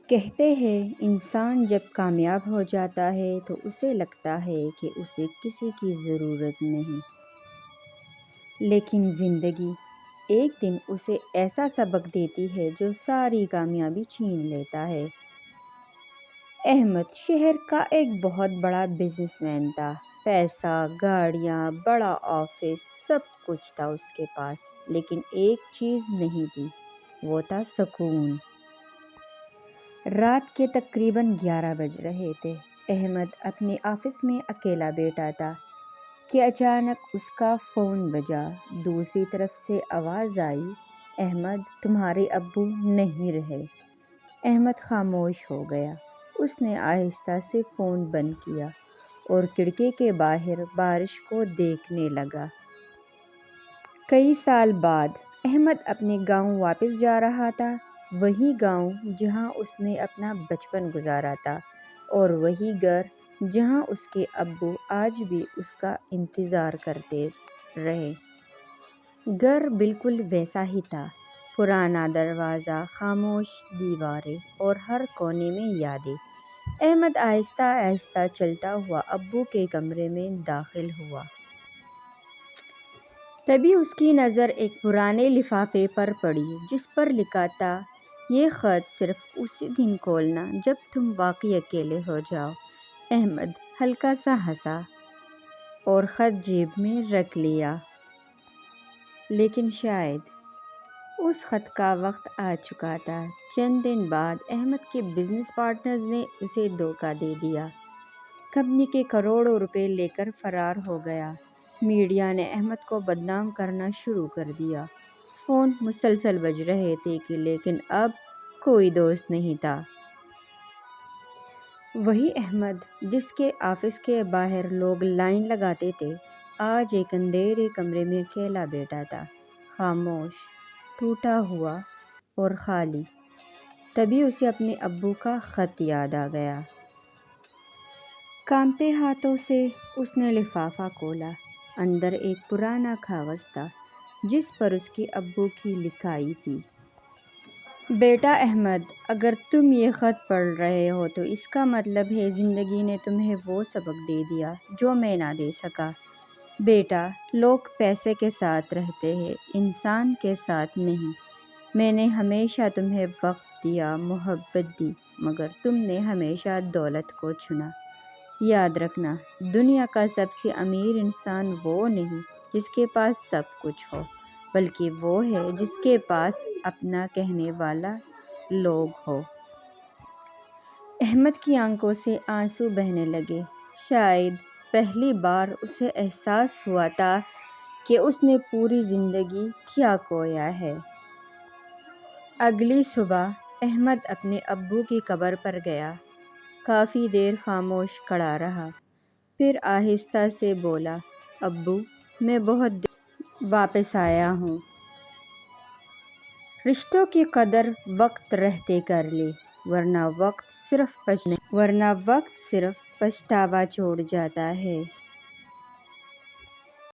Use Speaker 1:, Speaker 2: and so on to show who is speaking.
Speaker 1: کہتے ہیں انسان جب کامیاب ہو جاتا ہے تو اسے لگتا ہے کہ اسے کسی کی ضرورت نہیں، لیکن زندگی ایک دن اسے ایسا سبق دیتی ہے جو ساری کامیابی چھین لیتا ہے۔ احمد شہر کا ایک بہت بڑا بزنس مین تھا۔ پیسہ، گاڑیاں، بڑا آفس، سب کچھ تھا اس کے پاس، لیکن ایک چیز نہیں تھی، وہ تھا سکون۔ رات کے تقریباً 11 بج رہے تھے۔ احمد اپنے آفس میں اکیلا بیٹھا تھا کہ اچانک اس کا فون بجا۔ دوسری طرف سے آواز آئی، احمد تمہارے ابو نہیں رہے۔ احمد خاموش ہو گیا۔ اس نے آہستہ سے فون بند کیا اور کھڑکی کے باہر بارش کو دیکھنے لگا۔ کئی سال بعد احمد اپنے گاؤں واپس جا رہا تھا، وہی گاؤں جہاں اس نے اپنا بچپن گزارا تھا، اور وہی گھر جہاں اس کے ابو آج بھی اس کا انتظار کرتے رہے۔ گھر بالکل ویسا ہی تھا، پرانا دروازہ، خاموش دیواریں اور ہر کونے میں یادیں۔ احمد آہستہ آہستہ چلتا ہوا ابو کے کمرے میں داخل ہوا۔ تبھی اس کی نظر ایک پرانے لفافے پر پڑی جس پر لکھا تھا، یہ خط صرف اسی دن کھولنا جب تم واقعی اکیلے ہو جاؤ۔ احمد ہلکا سا ہنسا اور خط جیب میں رکھ لیا۔ لیکن شاید اس خط کا وقت آ چکا تھا۔ چند دن بعد احمد کے بزنس پارٹنرز نے اسے دھوکہ دے دیا۔ کمپنی کے کروڑوں روپے لے کر فرار ہو گیا۔ میڈیا نے احمد کو بدنام کرنا شروع کر دیا۔ فون مسلسل بج رہے تھے لیکن اب کوئی دوست نہیں تھا۔ وہی احمد جس کے آفس کے باہر لوگ لائن لگاتے تھے، آج ایک اندھیرے کمرے میں اکیلا بیٹھا تھا، خاموش، ٹوٹا ہوا اور خالی۔ تبھی اسے اپنے ابو کا خط یاد آ گیا۔ کانپتے ہاتھوں سے اس نے لفافہ کھولا۔ اندر ایک پرانا کاغذ تھا جس پر اس کے ابو کی لکھائی تھی، بیٹا احمد، اگر تم یہ خط پڑھ رہے ہو تو اس کا مطلب ہے زندگی نے تمہیں وہ سبق دے دیا جو میں نہ دے سکا۔ بیٹا، لوگ پیسے کے ساتھ رہتے ہیں، انسان کے ساتھ نہیں۔ میں نے ہمیشہ تمہیں وقت دیا، محبت دی، مگر تم نے ہمیشہ دولت کو چنا۔ یاد رکھنا، دنیا کا سب سے امیر انسان وہ نہیں جس کے پاس سب کچھ ہو، بلکہ وہ ہے جس کے پاس اپنا کہنے والا لوگ ہو۔ احمد کی آنکھوں سے آنسو بہنے لگے۔ شاید پہلی بار اسے احساس ہوا تھا کہ اس نے پوری زندگی کیا کھویا ہے۔ اگلی صبح احمد اپنے ابو کی قبر پر گیا۔ کافی دیر خاموش کھڑا رہا، پھر آہستہ سے بولا، ابو، میں بہت دیر واپس آیا ہوں۔ رشتوں کی قدر وقت رہتے کر لے، ورنہ وقت صرف پچھتاوا چھوڑ جاتا ہے۔